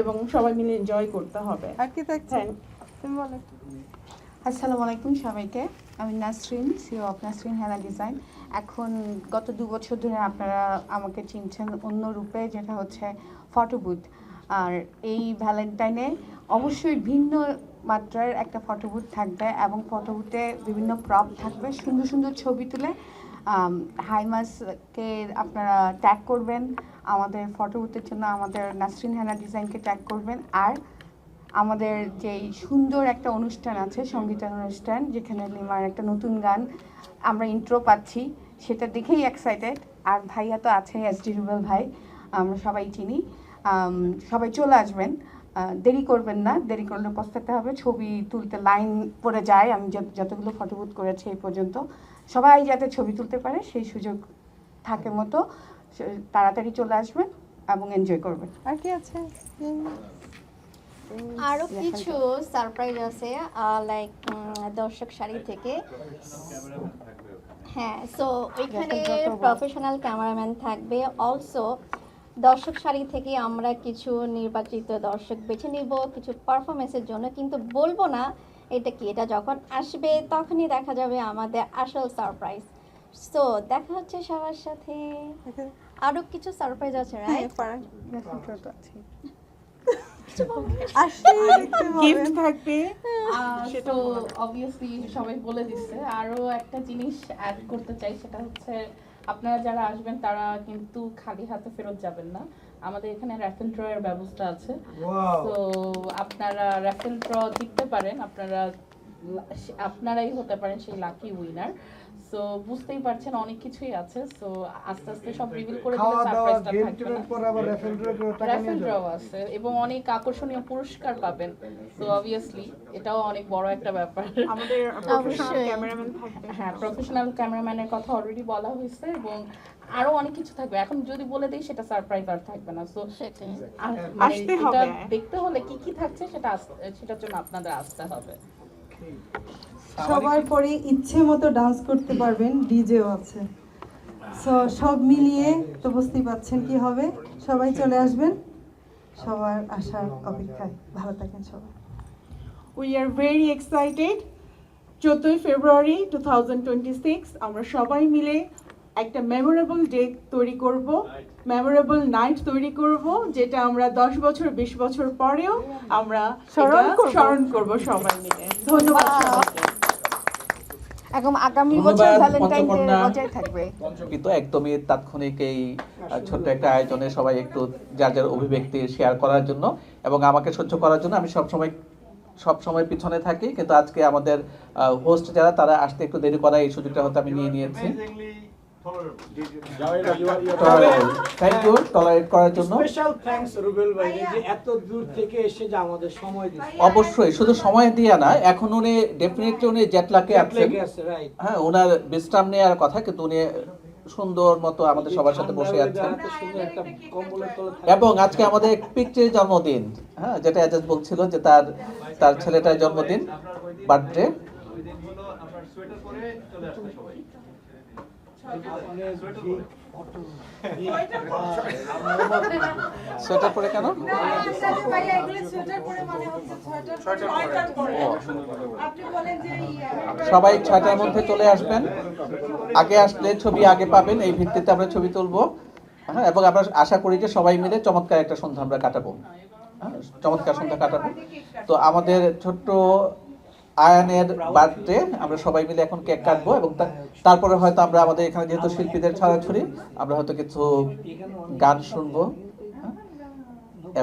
K: এবং সবাই মিলে এনজয় করতে হবে।
J: আর কি থাকছে
K: হ্যাঁ।
J: তুমি বলো।
L: আসসালামু আলাইকুম সবাইকে, আমি Nasrin, CEO of Nasrin Hena design. এখন গত 2 বছর ধরে আপনারা আমাকে চিনছেন অন্য রূপে, যেটা হচ্ছে ফটো বুথ। আর এই ভ্যালেন্টাইনে অবশ্যই ভিন্ন মাত্রার একটা ফটো বুথ থাকবে এবং ফটো বুথে বিভিন্ন প্রপ থাকবে, সুন্দর সুন্দর ছবি তুলে হাইমাসকে আপনারা ট্যাগ করবেন, আমাদের ফটো বুথের জন্য আমাদের নাসরিন হেনা ডিজাইনকে ট্যাগ করবেন। আর আমাদের যেই সুন্দর একটা অনুষ্ঠান আছে, সঙ্গীতান অনুষ্ঠান, যেখানে লিমার একটা নতুন গান আমরা ইন্ট্রো পাচ্ছি, সেটা দেখেই এক্সাইটেড। আর ভাইয়া তো আছে, এসডি রুবেল ভাই, আমরা সবাই চিনি। সবাই চলে আসবেন, দেরি করবেন না, দেরি করলে পস্তাতে হবে। ছবি তুলতে লাইন পড়ে যায়, আমি যতগুলো ফটোবুথ করেছি এই পর্যন্ত, সবাই যাতে ছবি তুলতে পারে সেই সুযোগ থাকে মতো তাড়াতাড়ি চলে আসবেন এবং এনজয় করবেন।
J: আর কি আছে?
D: আরো কিছু সারপ্রাইজ আছে, লাইক দর্শক শাড়ি থেকে। হ্যাঁ, সো ওইখানে প্রফেশনাল ক্যামেরাম্যান থাকবে। অলসো দর্শক শাড়ি থেকে আমরা কিছু নির্বাচিত দর্শক বেছে নিব কিছু পারফরমেন্সের জন্য, কিন্তু বলবো না এটা কি। এটা যখন আসবে তখনই দেখা যাবে আমাদের আসল সারপ্রাইজ। সো দেখা হচ্ছে সবার সাথে। আরো কিছু সারপ্রাইজ আছে, রাইট?
K: গিফট থাকবে,
E: সেটা অবভিয়াসলি সবাই বলে দিচ্ছে। আরো একটা জিনিস অ্যাড করতে চাই, সেটা হচ্ছে আপনারা যারা আসবেন তারা কিন্তু খালি হাতে ফেরত যাবেন না। আমাদের এখানে র্যাফেল ড্র এর ব্যবস্থা আছে। তো আপনারা র্যাফেল ড্র জিততে পারেন, আপনারাই হতে পারেন সেই লাকি উইনার। সো বুঝতেই পারছেন অনেক কিছুই আছে। সো আস্তে আস্তে সব রিভিল করে দিলে সারপ্রাইজটা থাকবে না। র্যাফেল ড্র আছে এবং অনেক আকর্ষণীয় পুরস্কার পাবেন। সো অবভিয়াসলি এটাও অনেক বড় একটা ব্যাপার।
K: আমাদের প্রফেশনাল ক্যামেরাম্যান থাকবে।
E: হ্যাঁ, প্রফেশনাল ক্যামেরাম্যানের কথা অলরেডি বলা হয়েছে এবং আরো অনেক কিছু থাকবে। এখন যদি বলে দেই সেটা সারপ্রাইজ আর থাকবে না। সো
K: আসতে হবে,
E: দেখতে হলে কি কি থাকছে সেটার জন্য আপনাদের আসতে হবে।
J: সবার পরে ইচ্ছে মতো ডান্স করতে পারবেন, ডিজেও আছে। সো সব মিলিয়ে তো বুঝতেই পাচ্ছেন কি হবে। সবাই চলে আসবেন, সবার আসার অপেক্ষায়। ভালো থাকেন সবাই।
K: We are very excited. 14 ফেব্রুয়ারি 2026 আমরা সবাই মিলে একটা মেমোরেবল ডে তৈরি করব, মেমোরেবল নাইট তৈরি করব, যেটা আমরা 10 বছর 20 বছর পরেও আমরা স্মরণ করব সবাই মিলে। ধন্যবাদ সবাইকে।
L: এবং আগামী বছর ভ্যালেন্টাইন ডে মজাই থাকবে।
B: কিন্তু একদমই তাৎক্ষণিক এই ছোট্ট একটা আয়োজনে সবাই একটু যার যার অভিব্যক্তি শেয়ার করার জন্য এবং আমাকে সহ্য করার জন্য আমি সবসময় পিছনে থাকি, কিন্তু আজকে আমাদের হোস্ট যারা তারা আসতে একটু দেরি করা, এই সুযোগটা হয়তো আমি নিয়ে নিয়েছি। থ্যাংক ইউ টলারেট করার জন্য।
M: স্পেশাল থ্যাঙ্কস রুবেল ভাই যে এত দূর থেকে এসে যে আমাদের সময় দিয়েছে।
B: অবশ্যই শুধু সময় দিয়ে না, এখন উনি ডেফিনেটলি উনি জেটলাকে আছেন। হ্যাঁ, ওনার বিশ্রাম নেওয়ার কথা, কিন্তু উনি সুন্দর মতো আমাদের সবার সাথে বসে আছেন। এবং আজকে আমাদের পিকটির জন্মদিন, হ্যাঁ, যেটা এজাজ বলছিল যে তার ছেলেটার জন্মদিন, বার্থডে। সোয়েটার পরে কেন? সবাই 6টার মধ্যে চলে আসবেন। আগে আসলে ছবি আগে পাবেন, এই ভিত্তিতে আমরা ছবি তুলবো। হ্যাঁ, এবং আমরা আশা করি যে সবাই মিলে চমৎকার একটা সন্ধ্যা আমরা কাটাবো। হ্যাঁ, চমৎকার সন্ধ্যা কাটাবো। তো আমাদের ছোট্ট আয়ানের বার্থডে, আমরা সবাই মিলে এখন কেক কাটবো এবং তারপরে হয়তো আমরা আমাদের এখানে যেহেতু শিল্পীদের ছড়াছড়ি, আমরা হয়তো কিছু গান শুনবো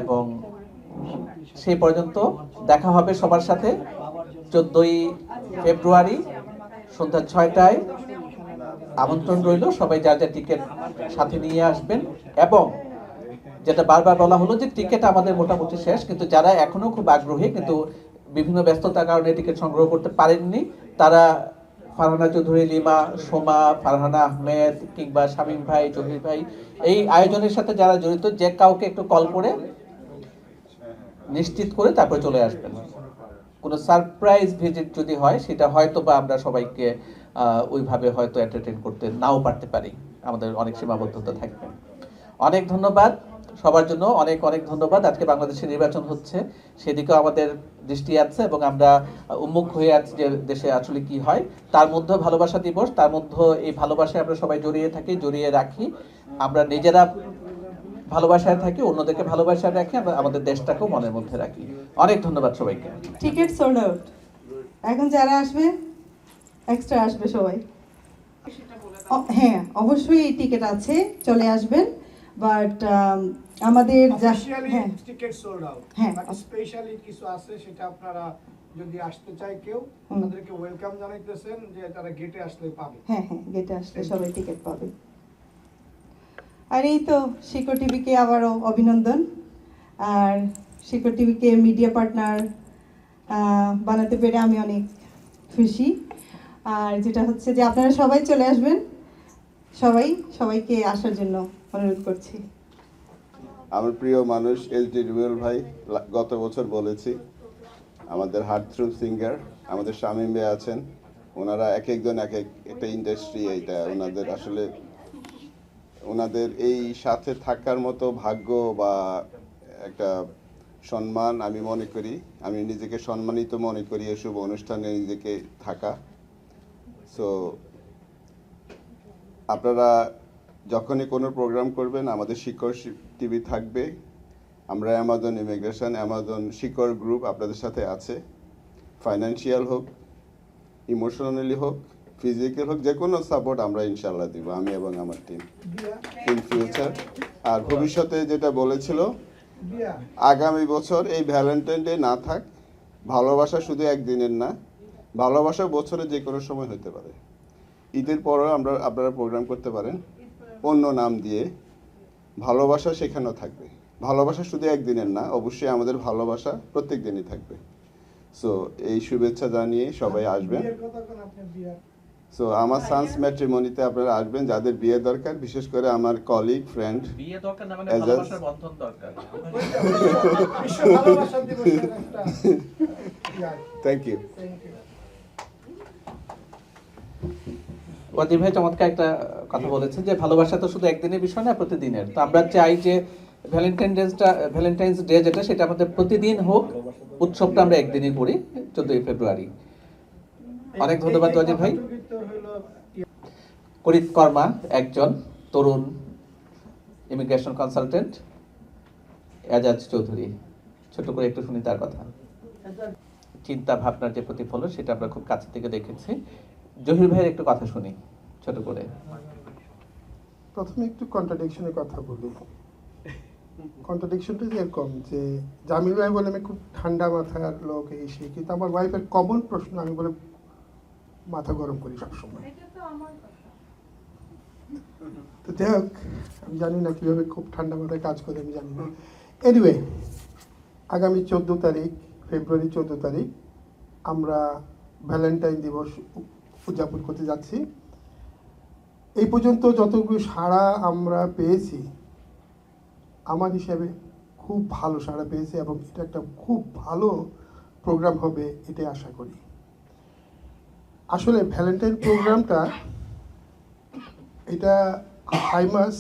B: এবং সেই পর্যন্ত দেখা হবে সবার সাথে 14ই ফেব্রুয়ারি সন্ধ্যা 6টায়। আমন্ত্রণ রইল, সবাই যার যা টিকিট সাথে নিয়ে আসবেন। এবং যেটা বারবার বলা হলো যে টিকিট আমাদের মোটামুটি শেষ, কিন্তু যারা এখনো খুব আগ্রহী কিন্তু বিভিন্ন ব্যস্ততার কারণে টিকিট সংগ্রহ করতে পারেননি, তারা ফারহানা চৌধুরী, লিমা, সোমা, ফারহানা আহমেদ কিংবা শামীম ভাই, জহির ভাই, এই আয়োজনের সাথে যারা জড়িত, যে কাউকে একটু কল করে নিশ্চিত করে তারপরে চলে আসবেন। কোনো সারপ্রাইজ ভিজিট যদি হয়, সেটা হয়তো বা আমরা সবাইকে ওইভাবে হয়তো এন্টারটেইন করতে নাও পারতে পারি, আমাদের অনেক সীমাবদ্ধতা থাকবে। অনেক ধন্যবাদ সবার জন্য, অনেক অনেক ধন্যবাদ। আজকে বাংলাদেশে নির্বাচন হচ্ছে, সেদিকেও আমাদের দৃষ্টি আছে এবং আমরা উন্মুখ হয়ে আছি যে দেশে আসলে কি হয়। তার মধ্যে ভালোবাসা দিবস, তার মধ্যে এই ভালোবাসায় আমরা সবাই জড়িয়ে থাকি, জড়িয়ে রাখি। আমরা নিজেরা ভালোবাসায় থাকি, অন্যদেরকে ভালোবাসায় রাখি, আমরা আমাদের দেশটাকেও মনের মধ্যে রাখি। অনেক ধন্যবাদ সবাইকে।
J: Ticket sold out. এখন যারা আসবে এক্সট্রা আসবে সবাই। হ্যাঁ, অবশ্যই এই টিকিট আছে, চলে আসবেন। বাট আমাদের হ্যাঁ
M: টিকেট সোল্ড আউট,
J: হ্যাঁ
M: স্পেশালি কিছু আছে, সেটা আপনারা যদি আসতে চায় কেউ, তাদেরকে ওয়েলকাম জানাইতেছেন যে তারা গেটে আসলে পাবে।
J: হ্যাঁ হ্যাঁ, গেটে আসলে সবাই টিকিট পাবে। আর এই তো শিকো টিভিকে আবারও অভিনন্দন। আর শিকো টিভিকে মিডিয়া পার্টনার বানাতে পেরে আমি অনেক খুশি। আর যেটা হচ্ছে যে আপনারা সবাই চলে আসবেন, সবাইকে আসার জন্য অনুরোধ করছি।
N: আমার প্রিয় মানুষ এসডি রুবেল ভাই, গত বছর বলেছি আমাদের হার্ট থ্রু সিঙ্গার, আমাদের শামীম ভাই আছেন, ওনারা এক একজন এক একটা ইন্ডাস্ট্রি, এইটা ওনাদের আসলে ওনাদের এই সাথে থাকার মতো ভাগ্য বা একটা সম্মান আমি মনে করি, আমি নিজেকে সম্মানিত মনে করি এই শুভ অনুষ্ঠানে নিজেকে থাকা। সো আপনারা যখনই কোনো প্রোগ্রাম করবেন, আমাদের শিকড় টিভি থাকবে, আমরা অ্যামাজন ইমিগ্রেশন, অ্যামাজন শিকড় গ্রুপ আপনাদের সাথে আছে। ফাইন্যান্সিয়াল হোক, ইমোশনালি হোক, ফিজিক্যাল হোক, যে কোনো সাপোর্ট আমরা ইনশাল্লাহ দিব, আমি এবং আমার টিম ইন ফিউচার। আর ভবিষ্যতে যেটা বলেছিল, আগামী বছর এই ভ্যালেন্টাইন ডে না থাক, ভালোবাসা শুধু একদিনের না, ভালোবাসা বছরে যে কোনো সময় হতে পারে। ঈদের পরেও আপনারা প্রোগ্রাম করতে পারেন অন্য নাম দিয়ে, ভালোবাসা সেখানেও থাকবে। ভালোবাসা শুধু একদিনের না, অবশ্যই আমাদের ভালোবাসা প্রত্যেক দিনই থাকবে। সো এই শুভেচ্ছা জানিয়ে সবাই আসবেন। সো আমার সানস ম্যাট্রিমনিতে আপনারা আসবেন, যাদের বিয়ে দরকার, বিশেষ করে আমার কলিগ ফ্রেন্ড।
B: বিয়ে দরকার না, মানে ভালোবাসার বন্ধন দরকার।
N: Thank you.
B: ওয়াজিব ভাই চমৎকার একটা কথা বলেছেন যে ভালোবাসা তো শুধু একদিনের বিষয় না, প্রতিদিনের। তো আমরা চাই যে ভ্যালেন্টাইন্স ডে যেটা, সেটা আমাদের প্রতিদিন হোক, উৎসবটা আমরা একদিনই করি, 14ই ফেব্রুয়ারি। অনেক ধন্যবাদ ওয়াজিব ভাই। করিত কর্মা একজন তরুণ ইমিগ্রেশন কনসালটেন্ট, এজাজ চৌধুরী, ছোট করে একটু শুনি তার কথা। চিন্তা ভাবনার যে প্রতিফলন, সেটা আমরা খুব কাছ থেকে দেখেছি। জহির ভাইয়ের একটু কথা শুনি ছোট করে।
A: প্রথমে একটু কন্ট্রাডিকশনের কথা বলি। কন্ট্রাডিকশনটা এরকম যে জামিল ভাই বলে আমি খুব ঠান্ডা মাথার লোক এই সেই, কিন্তু আমার ওয়াইফের কমন প্রশ্ন, আমি বলে মাথা গরম করি সবসময়। তো যাই হোক, আমি জানি না কীভাবে খুব ঠান্ডা মাথায় কাজ করে, আমি জানি না। এনিওয়ে, আগামী 14 তারিখ ফেব্রুয়ারি 14 তারিখ আমরা ভ্যালেন্টাইন দিবস উদযাপন করতে যাচ্ছি। এই পর্যন্ত যতটুকু সাড়া আমরা পেয়েছি, আমার হিসাবে খুব ভালো সাড়া পেয়েছি এবং এটা একটা খুব ভালো প্রোগ্রাম হবে এটাই আশা করি। আসলে ভ্যালেন্টাইন প্রোগ্রামটা, এটা হাইমাস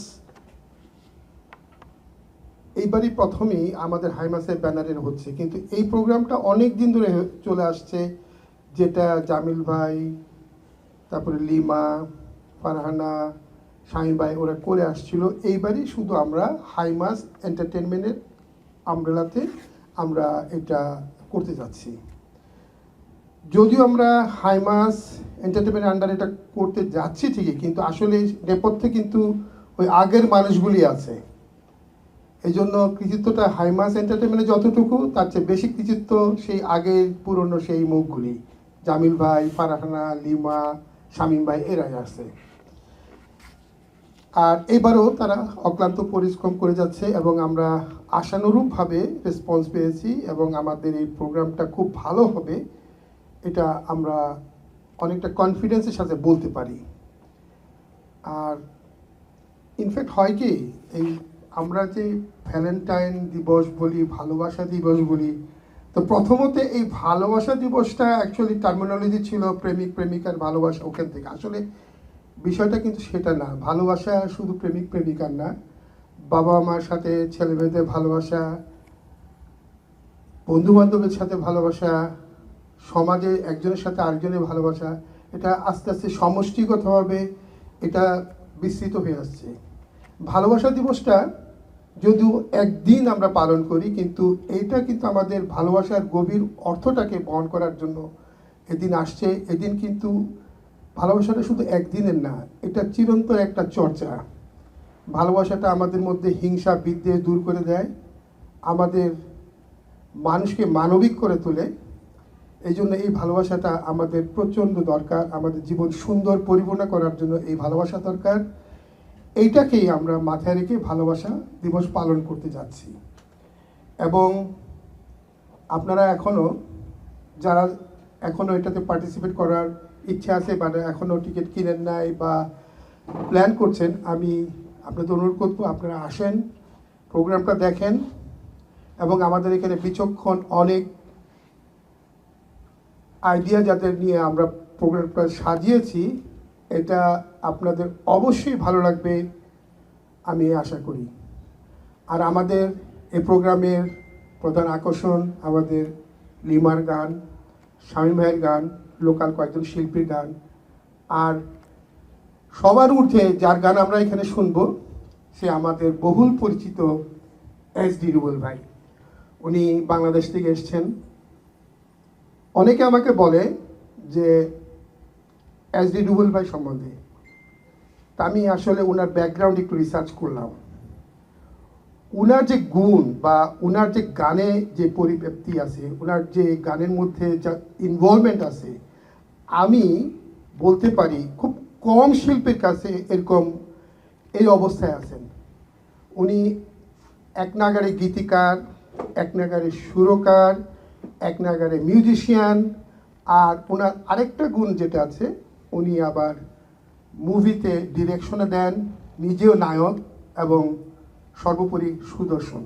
A: এইবারই প্রথমেই আমাদের হাইমাসের ব্যানারে হচ্ছে, কিন্তু এই প্রোগ্রামটা অনেক দিন ধরে চলে আসছে, যেটা জামিল ভাই, তারপরে লিমা, ফারহানা, শামীম ভাই ওরা করে আসছিল। এইবারই শুধু আমরা হাইমাস যদিও আমরা হাইমাস এন্টারটেনমেন্টের আন্ডারে এটা করতে যাচ্ছি ঠিকই, কিন্তু আসলে নেপথ্যে কিন্তু ওই আগের মানুষগুলি আছে। এই জন্য কৃতিত্বটা হাইমাস এন্টারটেনমেন্টে যতটুকু, তার চেয়ে বেশি কৃতিত্ব সেই আগের পুরনো সেই মুখগুলি, জামিল ভাই, ফারহানা, লিমা, শামীম ভাই, এরাই আছে। আর এবারও তারা অক্লান্ত পরিশ্রম করে যাচ্ছে এবং আমরা আশানুরূপভাবে রেসপন্স পেয়েছি এবং আমাদের এই প্রোগ্রামটা খুব ভালো হবে, এটা আমরা অনেকটা কনফিডেন্সের সাথে বলতে পারি। আর ইনফ্যাক্ট হয় কি, এই আমরা যে ভ্যালেন্টাইন দিবস বলি, ভালোবাসা দিবস বলি, তো প্রথমত এই ভালোবাসা দিবসটা অ্যাকচুয়ালি টার্মিনোলজি ছিল প্রেমিক প্রেমিকার ভালোবাসা, ওখান থেকে। আসলে বিষয়টা কিন্তু সেটা না। ভালোবাসা শুধু প্রেমিক প্রেমিকার না, বাবা মার সাথে ছেলে মেয়েদের ভালোবাসা, বন্ধু বান্ধবের সাথে ভালোবাসা, সমাজে একজনের সাথে আরেকজনের ভালোবাসা, এটা আস্তে আস্তে সমষ্টিগতভাবে এটা বিস্তৃত হয়ে আসছে। ভালোবাসা দিবসটা যদিও একদিন আমরা পালন করি, কিন্তু এইটা কিন্তু আমাদের ভালোবাসার গভীর অর্থটাকে বহন করার জন্য এদিন আসছে। এদিন কিন্তু ভালোবাসাটা শুধু একদিনের না, এটা চিরন্তন একটা চর্চা। ভালোবাসাটা আমাদের মধ্যে হিংসা বিদ্বেষ দূর করে দেয়, আমাদের মানুষকে মানবিক করে তোলে। এই জন্য এই ভালোবাসাটা আমাদের প্রচণ্ড দরকার। আমাদের জীবন সুন্দর পরিপূর্ণ করার জন্য এই ভালোবাসা দরকার। এইটাকেই আমরা মাথায় রেখে ভালোবাসা দিবস পালন করতে যাচ্ছি। এবং আপনারা যারা এখনও এটাতে পার্টিসিপেট করার ইচ্ছা আছে বা এখনও টিকিট কিনেন নাই বা প্ল্যান করছেন, আমি আপনাদের অনুরোধ করবো আপনারা আসেন, প্রোগ্রামটা দেখেন। এবং আমাদের এখানে বিচক্ষণ অনেক আইডিয়া যাদের নিয়ে আমরা প্রোগ্রামটা সাজিয়েছি, এটা আপনাদের অবশ্যই ভালো লাগবে আমি আশা করি। আর আমাদের এই প্রোগ্রামের প্রধান আকর্ষণ আমাদের লিমার গান, শামীম ভাইয়ের গান, লোকাল কয়েকজন শিল্পীর গান, আর সবার ঊর্ধ্বে যার গান আমরা এখানে শুনব সে আমাদের বহুল পরিচিত এসডি রুবেল ভাই। উনি বাংলাদেশ থেকে এসছেন। অনেকে আমাকে বলে যে এসডি রুবেল ভাই সম্বন্ধে, তা আমি আসলে ওনার ব্যাকগ্রাউন্ড একটু রিসার্চ করলাম। ওনার যে গুণ বা ওনার যে গানে যে পরিব্যাপ্তি আছে, ওনার যে গানের মধ্যে যা ইনভলভমেন্ট আছে, আমি বলতে পারি খুব কম শিল্পীর কাছে এরকম এই অবস্থায় আছেন। উনি এক নাগারে গীতিকার, এক নাগারে সুরকার, এক নাগারে মিউজিশিয়ান, আর ওনার আরেকটা গুণ যেটা আছে, উনি আবার মুভিতে ডিরেকশনে দেন, নিজেও নায়ক এবং সর্বোপরি সুদর্শন।